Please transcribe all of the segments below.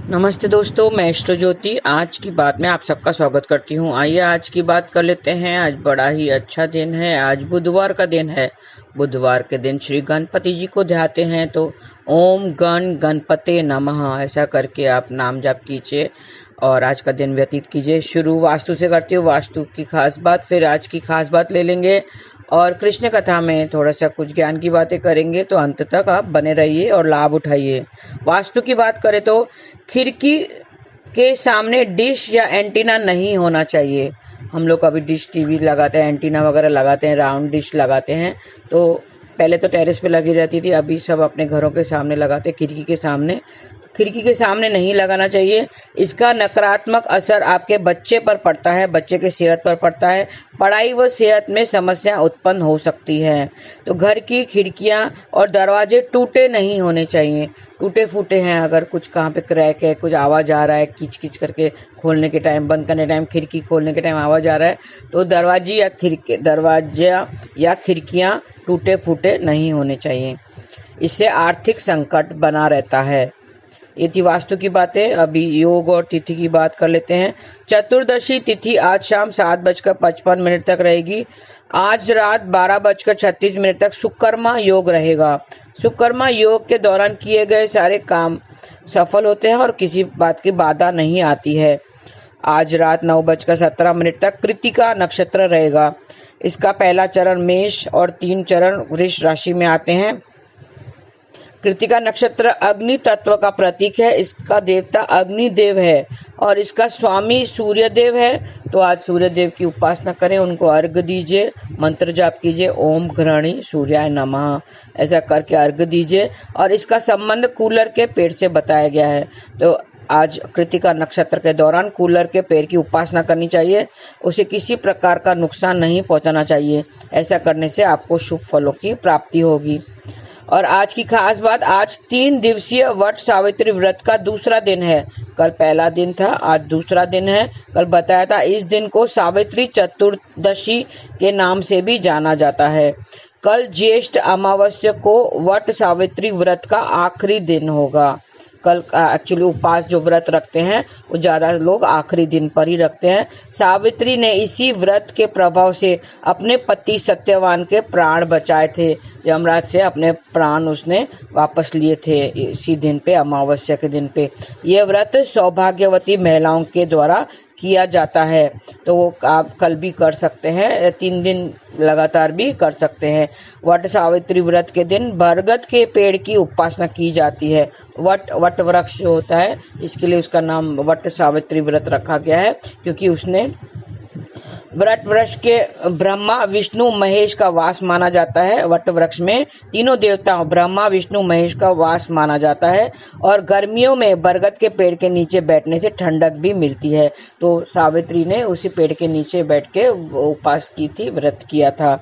नमस्ते दोस्तों, मैं एस्ट्रो ज्योति आज की बात में आप सबका स्वागत करती हूँ। आइए आज की बात कर लेते हैं। आज बड़ा ही अच्छा दिन है। आज बुधवार का दिन है। बुधवार के दिन श्री गणपति जी को ध्याते हैं तो ओम गण गणपते नमः ऐसा करके आप नाम जाप कीजिए और आज का दिन व्यतीत कीजिए। शुरू वास्तु से करती हूँ। वास्तु की खास बात, फिर आज की खास बात ले लेंगे और कृष्ण कथा में थोड़ा सा कुछ ज्ञान की बातें करेंगे, तो अंत तक आप बने रहिए और लाभ उठाइए। वास्तु की बात करें तो खिड़की के सामने डिश या एंटीना नहीं होना चाहिए। हम लोग अभी डिश टीवी लगाते हैं, एंटीना वगैरह लगाते हैं, राउंड डिश लगाते हैं, तो पहले तो टेरेस पे लगी रहती थी, अभी सब अपने घरों के सामने लगाते हैं। खिड़की के सामने नहीं लगाना चाहिए। इसका नकारात्मक असर आपके बच्चे पर पड़ता है, बच्चे की सेहत पर पड़ता है। पढ़ाई व सेहत में समस्या उत्पन्न हो सकती है। तो घर की खिड़कियां और दरवाजे टूटे नहीं होने चाहिए। टूटे फूटे हैं, अगर कुछ कहाँ पे क्रैक है, कुछ आवाज़ आ रहा है, किच किच करके खोलने के टाइम, बंद करने टाइम, खिड़की खोलने के टाइम आवाज़ आ रहा है, तो दरवाजा या खिड़कियाँ टूटे फूटे नहीं होने चाहिए। इससे आर्थिक संकट बना रहता है। ये थी वास्तु की बातें। अभी योग और तिथि की बात कर लेते हैं। चतुर्दशी तिथि आज शाम 7:55 तक रहेगी। आज रात 12:36 तक सुकर्मा योग रहेगा। सुकर्मा योग के दौरान किए गए सारे काम सफल होते हैं और किसी बात की बाधा नहीं आती है। आज रात 9:17 तक कृतिका नक्षत्र रहेगा। इसका पहला चरण मेष और 3 चरण वृष राशि में आते हैं। कृतिका नक्षत्र अग्नि तत्व का प्रतीक है। इसका देवता अग्निदेव है और इसका स्वामी सूर्यदेव है। तो आज सूर्यदेव की उपासना करें, उनको अर्घ्य दीजिए, मंत्र जाप कीजिए, ओम घृणी सूर्याय नमः ऐसा करके अर्घ्य दीजिए। और इसका संबंध कूलर के पेड़ से बताया गया है। तो आज कृतिका नक्षत्र के दौरान कूलर के पेड़ की उपासना करनी चाहिए। उसे किसी प्रकार का नुकसान नहीं पहुंचाना चाहिए। ऐसा करने से आपको शुभ फलों की प्राप्ति होगी। और आज की खास बात, आज 3 दिवसीय वट सावित्री व्रत का दूसरा दिन है। कल पहला दिन था, आज दूसरा दिन है। कल बताया था इस दिन को सावित्री चतुर्दशी के नाम से भी जाना जाता है। कल ज्येष्ठ अमावस्या को वट सावित्री व्रत का आखिरी दिन होगा। कल एक्चुअली उपवास जो व्रत रखते हैं वो ज़्यादा लोग आखिरी दिन पर ही रखते हैं। सावित्री ने इसी व्रत के प्रभाव से अपने पति सत्यवान के प्राण बचाए थे। यमराज से अपने प्राण उसने वापस लिए थे इसी दिन पे, अमावस्या के दिन पे। यह व्रत सौभाग्यवती महिलाओं के द्वारा किया जाता है। तो वो आप कल भी कर सकते हैं, 3 दिन लगातार भी कर सकते हैं। वट सावित्री व्रत के दिन बरगद के पेड़ की उपासना की जाती है। वट वृक्ष जो होता है, इसके लिए उसका नाम वट सावित्री व्रत रखा गया है, क्योंकि उसने वट वृक्ष के ब्रह्मा विष्णु महेश का वास माना जाता है। वट वृक्ष में तीनों देवताओं ब्रह्मा विष्णु महेश का वास माना जाता है। और गर्मियों में बरगद के पेड़ के नीचे बैठने से ठंडक भी मिलती है। तो सावित्री ने उसी पेड़ के नीचे बैठ के उपास की थी, व्रत किया था।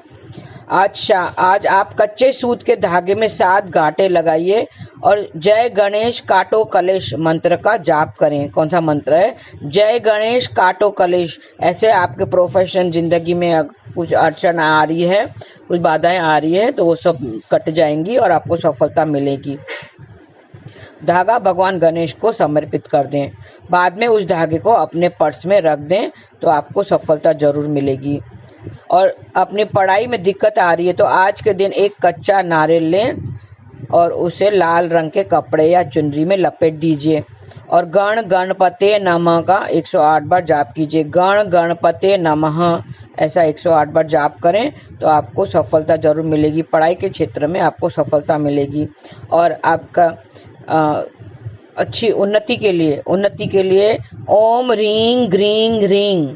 आज आप कच्चे सूत के धागे में 7 गांठें लगाइए और जय गणेश काटो कलेश मंत्र का जाप करें। कौन सा मंत्र है? जय गणेश काटो कलेश। ऐसे आपके प्रोफेशन जिंदगी में कुछ अड़चन आ रही है, कुछ बाधाएं आ रही है, तो वो सब कट जाएंगी और आपको सफलता मिलेगी। धागा भगवान गणेश को समर्पित कर दें। बाद में उस धागे को अपने पर्स में रख दें, तो आपको सफलता जरूर मिलेगी। और अपनी पढ़ाई में दिक्कत आ रही है तो आज के दिन एक कच्चा नारियल लें और उसे लाल रंग के कपड़े या चुनरी में लपेट दीजिए और गण गणपते नमः का 108 बार जाप कीजिए। गण गणपते नमः ऐसा 108 बार जाप करें तो आपको सफलता जरूर मिलेगी। पढ़ाई के क्षेत्र में आपको सफलता मिलेगी और आपका अच्छी उन्नति के लिए ओम ह्रीं ग्रीं ह्रीं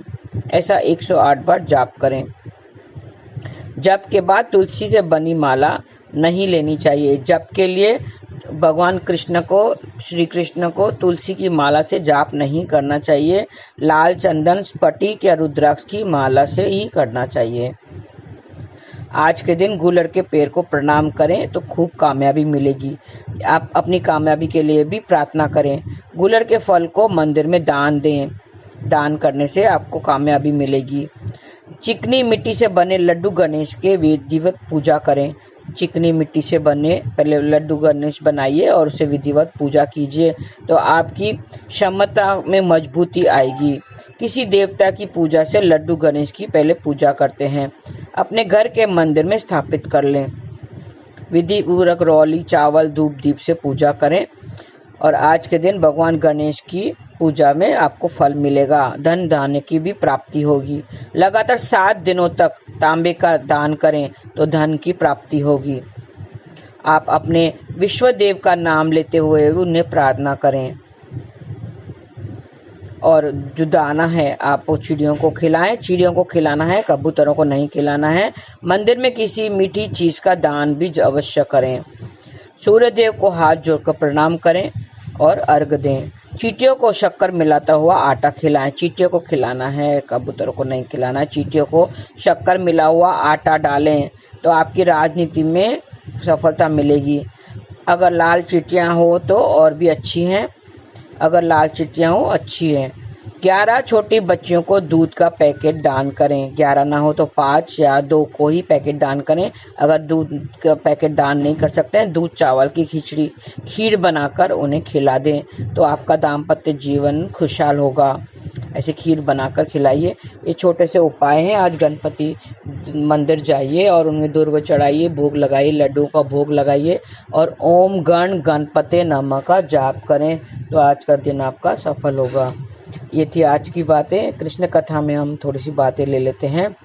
ऐसा 108 बार जाप करें। जप के बाद तुलसी से बनी माला नहीं लेनी चाहिए। जप के लिए भगवान श्री कृष्ण को तुलसी की माला से जाप नहीं करना चाहिए। लाल चंदन, स्फटिक या रुद्राक्ष की माला से ही करना चाहिए। आज के दिन गुलर के पेड़ को प्रणाम करें तो खूब कामयाबी मिलेगी। आप अपनी कामयाबी के लिए भी प्रार्थना करें। गुलर के फल को मंदिर में दान दें। दान करने से आपको कामयाबी मिलेगी। चिकनी मिट्टी से बने लड्डू गणेश के विधिवत पूजा करें। चिकनी मिट्टी से बने पहले लड्डू गणेश बनाइए और उसे विधिवत पूजा कीजिए, तो आपकी क्षमता में मजबूती आएगी। किसी देवता की पूजा से लड्डू गणेश की पहले पूजा करते हैं, अपने घर के मंदिर में स्थापित कर लें। विधि पूर्वक रौली चावल धूप दीप से पूजा करें और आज के दिन भगवान गणेश की पूजा में आपको फल मिलेगा, धन धान्य की भी प्राप्ति होगी। लगातार 7 दिनों तक तांबे का दान करें तो धन की प्राप्ति होगी। आप अपने विश्व देव का नाम लेते हुए उन्हें प्रार्थना करें और जो दाना है आप वो चिड़ियों को खिलाएं। चिड़ियों को खिलाना है, कबूतरों को नहीं खिलाना है। मंदिर में किसी मीठी चीज का दान भी अवश्य करें। सूर्य देव को हाथ जोड़कर प्रणाम करें और अर्घ दें। चींटियों को शक्कर मिलाता हुआ आटा खिलाएं। चींटियों को खिलाना है, कबूतरों को नहीं खिलाना है। चींटियों को शक्कर मिला हुआ आटा डालें तो आपकी राजनीति में सफलता मिलेगी। अगर लाल चींटियां हो तो और भी अच्छी हैं, अगर लाल चींटियां हो अच्छी है। 11 छोटी बच्चियों को दूध का पैकेट दान करें। 11 ना हो तो 5 या 2 को ही पैकेट दान करें। अगर दूध का पैकेट दान नहीं कर सकते हैं, दूध चावल की खीर बनाकर उन्हें खिला दें तो आपका दाम्पत्य जीवन खुशहाल होगा। ऐसे खीर बनाकर खिलाइए। ये छोटे से उपाय हैं। आज गणपति मंदिर जाइए और उन्हें दूर्वा चढ़ाइए, भोग लगाइए, लड्डू का भोग लगाइए और ओम गण गणपते नमः का जाप करें तो आज का दिन आपका सफल होगा। ये थी आज की बातें। कृष्ण कथा में हम थोड़ी सी बातें ले लेते हैं।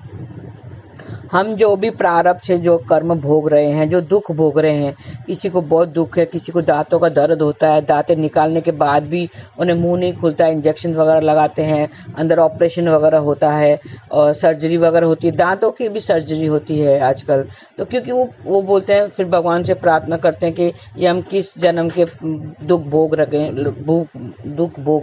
हम जो भी प्रारब्ध से जो कर्म भोग रहे हैं, जो दुख भोग रहे हैं, किसी को बहुत दुख है, किसी को दांतों का दर्द होता है, दांतें निकालने के बाद भी उन्हें मुंह नहीं खुलता है, इंजेक्शन वगैरह लगाते हैं, अंदर ऑपरेशन वगैरह होता है और सर्जरी वगैरह होती है। दांतों की भी सर्जरी होती है आजकल, तो क्योंकि वो बोलते हैं, फिर भगवान से प्रार्थना करते हैं कि ये हम किस जन्म के दुख भोग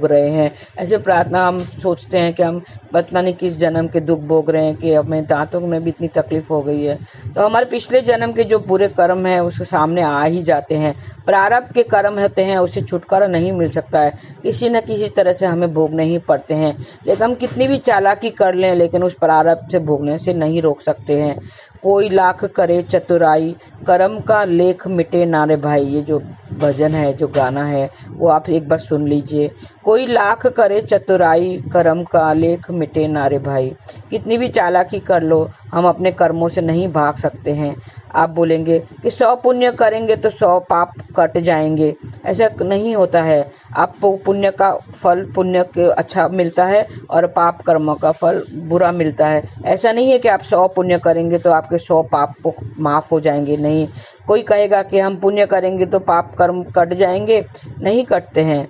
रहे हैं। ऐसे प्रार्थना हम सोचते हैं कि हम पता नहीं किस जन्म के दुख भोग रहे हैं कि हमें दांतों में भी इतनी तकलीफ हो गई है। तो हमारे पिछले जन्म के जो बुरे कर्म है उसके सामने आ ही जाते हैं। प्रारब्ध के कर्म होते हैं, उससे छुटकारा नहीं मिल सकता है, किसी न किसी तरह से हमें भोगने ही पड़ते हैं। लेकिन हम कितनी भी चालाकी कर लें लेकिन उस प्रारब्ध से भोगने से नहीं रोक सकते हैं। कोई लाख करे चतुराई, कर्म का लेख मिटे ना रे भाई। ये जो भजन है, जो गाना है, वो आप एक बार सुन लीजिए। कोई लाख करे चतुराई, कर्म का लेख मिटे ना रे भाई। कितनी भी चालाकी कर लो, हम अपने कर्मों से नहीं भाग सकते हैं। आप बोलेंगे कि 100 पुण्य करेंगे तो 100 पाप कट जाएंगे, ऐसा नहीं होता है। आपको पुण्य का फल पुण्य के अच्छा मिलता है और पाप कर्मों का फल बुरा मिलता है। ऐसा नहीं है कि आप 100 पुण्य करेंगे तो आपके 100 पाप माफ हो जाएंगे, नहीं। कोई कहेगा कि हम पुण्य करेंगे तो पाप कर्म कट जाएंगे, नहीं कटते हैं।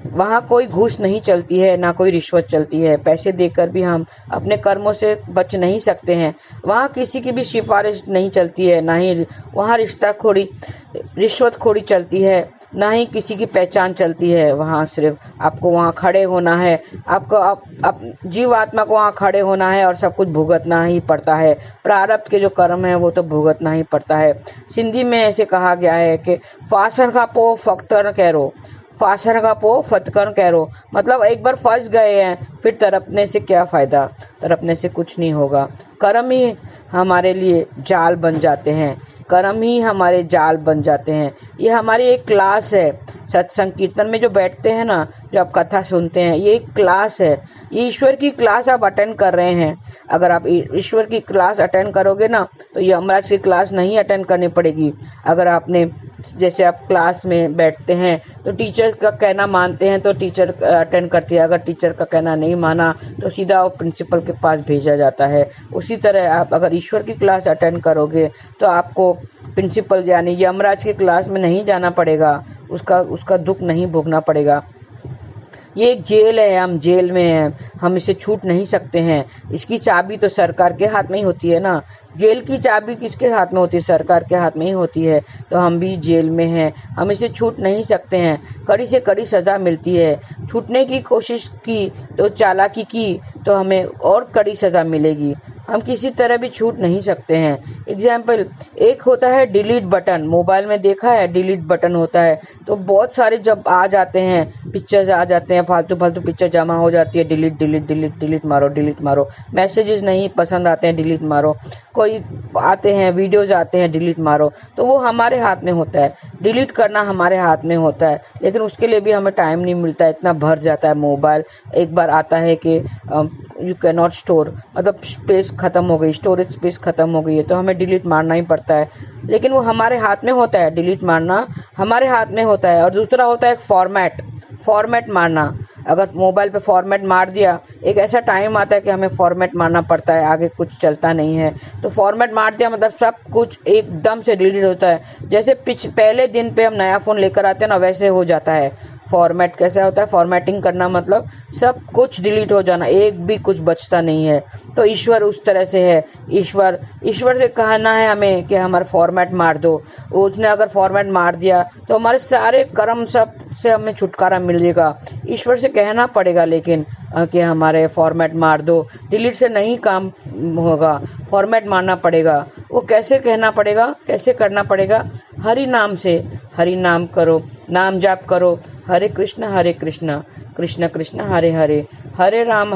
वहाँ कोई घूस नहीं चलती है, ना कोई रिश्वत चलती है। पैसे देकर भी हम अपने कर्मों से बच नहीं सकते हैं। वहाँ किसी की भी सिफारिश नहीं चलती है, ना ही वहाँ रिश्वतखोरी चलती है, ना ही किसी की पहचान चलती है। वहाँ सिर्फ आपको वहाँ खड़े होना है, आपको जीव आत्मा को वहाँ खड़े होना है और सब कुछ भुगतना ही पड़ता है। प्रारब्ध के जो कर्म है वो तो भुगतना ही पड़ता है। सिंधी में ऐसे कहा गया है कि फासण का पो फख्तर करो, फासण का पो फतकन करो। मतलब एक बार फंस गए हैं फिर तड़पने से क्या फायदा, तड़पने से कुछ नहीं होगा। कर्म ही हमारे लिए जाल बन जाते हैं, कर्म ही हमारे जाल बन जाते हैं। ये हमारी एक क्लास है। सत्संग कीर्तन में जो बैठते हैं ना, जो आप कथा सुनते हैं, ये एक क्लास है। ये ईश्वर की क्लास आप अटेंड कर रहे हैं। अगर आप ईश्वर की क्लास अटेंड करोगे ना तो ये यमराज की क्लास नहीं अटेंड करनी पड़ेगी। अगर आपने जैसे आप क्लास में बैठते हैं तो टीचर का कहना मानते हैं तो टीचर अटेंड करती है, अगर टीचर का कहना नहीं माना तो सीधा प्रिंसिपल के पास भेजा जाता है। उसी तरह आप अगर ईश्वर की क्लास अटेंड करोगे तो आपको प्रिंसिपल यानी यमराज की क्लास में नहीं जाना पड़ेगा, उसका दुख नहीं भोगना पड़ेगा। ये एक जेल है, हम जेल में हैं, हम इसे छूट नहीं सकते हैं। इसकी चाबी तो सरकार के हाथ में ही होती है ना। जेल की चाबी किसके हाथ में होती है? सरकार के हाथ में ही होती है। तो हम भी जेल में हैं, हम इसे छूट नहीं सकते हैं। कड़ी से कड़ी सजा मिलती है। छूटने की कोशिश की तो चालाकी की तो हमें और कड़ी सजा मिलेगी। हम किसी तरह भी छूट नहीं सकते हैं। एग्जाम्पल, एक होता है डिलीट बटन। मोबाइल में देखा है डिलीट बटन होता है, तो बहुत सारे जब आ जाते हैं पिक्चर्स आ जाते हैं, फालतू फालतू पिक्चर जमा हो जाती है, डिलीट डिलीट डिलीट डिलीट मारो, डिलीट मारो। मैसेजेस नहीं पसंद आते हैं, डिलीट मारो। कोई आते हैं वीडियोज आते हैं, डिलीट मारो। तो वो हमारे हाथ में होता है, डिलीट करना हमारे हाथ में होता है, लेकिन उसके लिए भी हमें टाइम नहीं मिलता है, इतना भर जाता है मोबाइल। एक बार आता है कि यू कैन नॉट स्टोर, मतलब स्पेस खत्म हो गई, स्टोरेज स्पेस खत्म हो गई है, तो हमें डिलीट मारना ही पड़ता है। लेकिन वो हमारे हाथ में होता है, डिलीट मारना हमारे हाथ में होता है। और दूसरा होता है फॉर्मेट मारना। अगर मोबाइल पे फॉर्मेट मार दिया, एक ऐसा टाइम आता है कि हमें फॉर्मेट मारना पड़ता है, आगे कुछ चलता नहीं है। तो फॉर्मेट मार दिया मतलब सब कुछ एकदम से डिलीट होता है। जैसे पहले दिन पे हम नया फ़ोन लेकर आते हैं ना, वैसे हो जाता है। फॉर्मेट कैसा होता है, फॉर्मेटिंग करना मतलब सब कुछ डिलीट हो जाना, एक भी कुछ बचता नहीं है। तो ईश्वर उस तरह से है। ईश्वर से कहना है हमें कि हमारा फॉर्मेट मार दो। उसने अगर फॉर्मेट मार दिया तो हमारे सारे कर्म सब से हमें छुटकारा मिलेगा। ईश्वर से कहना पड़ेगा लेकिन कि हमारे फॉर्मेट मार दो। डिलीट से नहीं काम होगा, फॉर्मेट मारना पड़ेगा। वो कैसे कहना पड़ेगा, कैसे करना पड़ेगा? हरि नाम से, हरि नाम करो, नाम जाप करो, हरे कृष्ण कृष्ण कृष्ण हरे हरे, हरे राम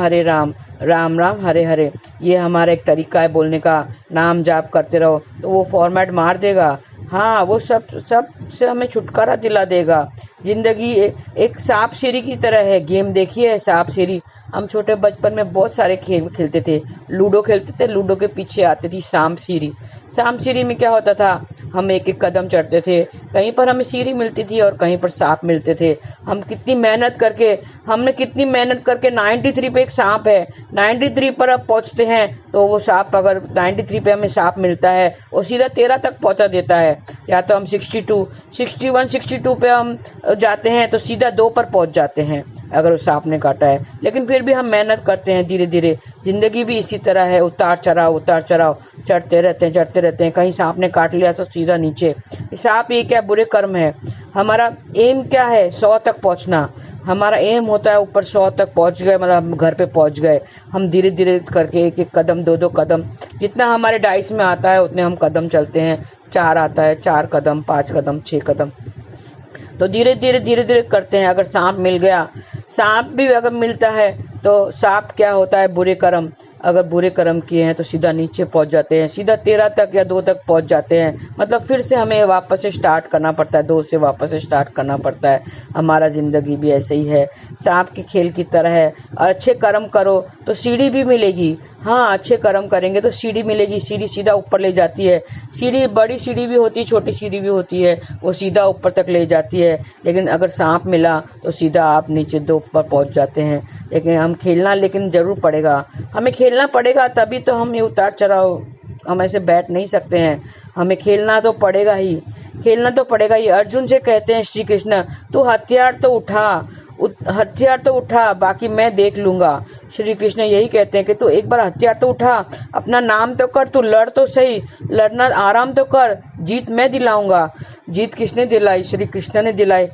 राम राम हरे हरे। ये हमारा एक तरीका है बोलने का। नाम जाप करते रहो तो वो फॉर्मेट मार देगा। हाँ, वो सब से हमें छुटकारा दिला देगा। जिंदगी एक सांप सीढ़ी की तरह है। गेम देखिए सांप सीढ़ी, हम छोटे बचपन में बहुत सारे खेल खेलते थे। लूडो खेलते थे, लूडो के पीछे आती थी सांप सीढ़ी। सांप सीढ़ी में क्या होता था, हम एक एक कदम चढ़ते थे, कहीं पर हमें सीढ़ी मिलती थी और कहीं पर सांप मिलते थे। हमने कितनी मेहनत करके 93 पे एक सांप है, 93 पर अब पहुंचते हैं तो वो सांप, अगर 93 पे हमें सांप मिलता है वो सीधा 13 तक पहुंचा देता है। या तो हम 62, 61, 62 पे हम जाते हैं तो सीधा 2 पर पहुंच जाते हैं अगर उस सांप ने काटा है। लेकिन फिर भी हम मेहनत करते हैं धीरे धीरे। जिंदगी भी इसी तरह है, उतार चढ़ाव, चढ़ते रहते हैं। कहीं सांप ने काट लिया तो सीधा नीचे। सांप ये क्या, बुरे कर्म है। हमारा एम क्या है, 100 तक पहुंचना। हमारा एम होता है ऊपर 100 तक पहुंच गए, मतलब हम घर पे पहुंच गए। हम धीरे धीरे करके एक एक कदम, 2 कदम, जितना हमारे डाइस में आता है उतने हम कदम चलते हैं। 4 आता है, 4 कदम, 5 कदम, 6 कदम, तो धीरे धीरे करते हैं। अगर सांप मिल गया, सांप भी अगर मिलता है तो सांप क्या होता है, बुरे कर्म। अगर बुरे कर्म किए हैं तो सीधा नीचे पहुंच जाते हैं, सीधा 13 तक या 2 तक पहुंच जाते हैं। मतलब फिर से हमें वापस से स्टार्ट करना पड़ता है, 2 से वापस से स्टार्ट करना पड़ता है। हमारा जिंदगी भी ऐसे ही है, सांप के खेल की तरह है। और अच्छे कर्म करो तो सीढ़ी भी मिलेगी। हाँ, अच्छे कर्म करेंगे तो सीढ़ी मिलेगी, सीढ़ी सीधा ऊपर ले जाती है। सीढ़ी बड़ी सीढ़ी भी होती है, छोटी सीढ़ी भी होती है, वो सीधा ऊपर तक ले जाती है। लेकिन अगर सांप मिला तो सीधा आप नीचे 2 पर पहुंच जाते हैं। लेकिन हम खेलना लेकिन जरूर पड़ेगा, हमें खेलना पड़ेगा, तभी तो हम ये उतार चढ़ाव, हम ऐसे बैठ नहीं सकते हैं। हमें खेलना तो पड़ेगा ही, खेलना तो पड़ेगा ही। अर्जुन से कहते हैं श्री कृष्ण, तू हथियार तो उठा, बाकी मैं देख लूंगा। श्री कृष्ण यही कहते हैं कि तू एक बार हथियार तो उठा, अपना नाम तो कर, तू लड़ तो सही, लड़ना आराम तो कर, जीत मैं दिलाऊंगा। जीत किसने दिलाई? श्री कृष्ण ने दिलाई।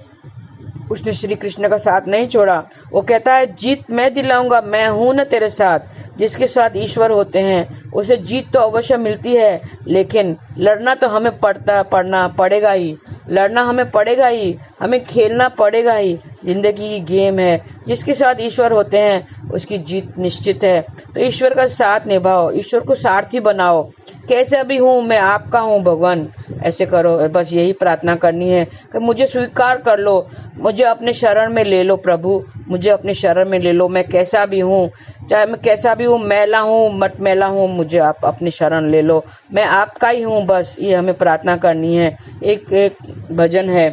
उसने श्री कृष्ण का साथ नहीं छोड़ा। वो कहता है जीत मैं दिलाऊंगा, मैं हूं ना तेरे साथ। जिसके साथ ईश्वर होते हैं उसे जीत तो अवश्य मिलती है, लेकिन लड़ना तो हमें पड़ना पड़ेगा ही, लड़ना हमें पड़ेगा ही, हमें खेलना पड़ेगा ही। जिंदगी की गेम है, जिसके साथ ईश्वर होते हैं उसकी जीत निश्चित है। तो ईश्वर का साथ निभाओ, ईश्वर को सारथी बनाओ। कैसा भी हूँ मैं आपका हूँ भगवान, ऐसे करो। बस यही प्रार्थना करनी है कि मुझे स्वीकार कर लो, मुझे अपने शरण में ले लो प्रभु, मुझे अपने शरण में ले लो। मैं कैसा भी हूँ, चाहे मैं कैसा भी हूँ, मैला हूँ मट मैला हूँ, मुझे आप अपनी शरण ले लो, मैं आपका ही हूँ। बस ये हमें प्रार्थना करनी है। एक भजन है,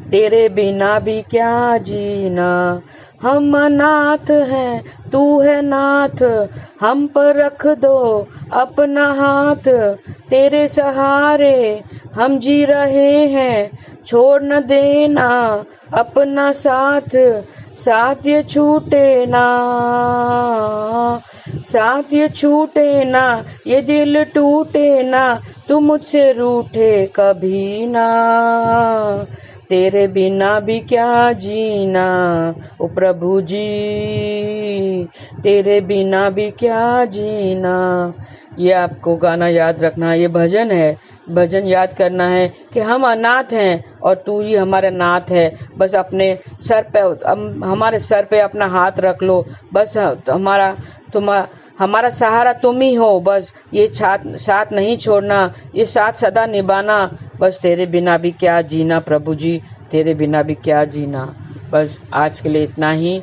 तेरे बिना भी क्या जीना, हम अनाथ हैं तू है नाथ, हम पर रख दो अपना हाथ, तेरे सहारे हम जी रहे हैं, छोड़ न देना अपना साथ, साथ ये छूटे ना, साथ ये छूटे ना, ये दिल टूटे ना, तू मुझसे रूठे कभी ना, तेरे बिना भी क्या जीना ओ प्रभु जी, तेरे बिना भी क्या जीना, ये आपको गाना याद रखना है, ये भजन है। भजन याद करना है कि हम अनाथ हैं और तू ही हमारा नाथ है। बस अपने सर पे हमारे सर पे अपना हाथ रख लो। बस हमारा सहारा तुम ही हो। बस ये साथ साथ नहीं छोड़ना, ये साथ सदा निभाना। बस तेरे बिना भी क्या जीना प्रभु जी, तेरे बिना भी क्या जीना। बस आज के लिए इतना ही।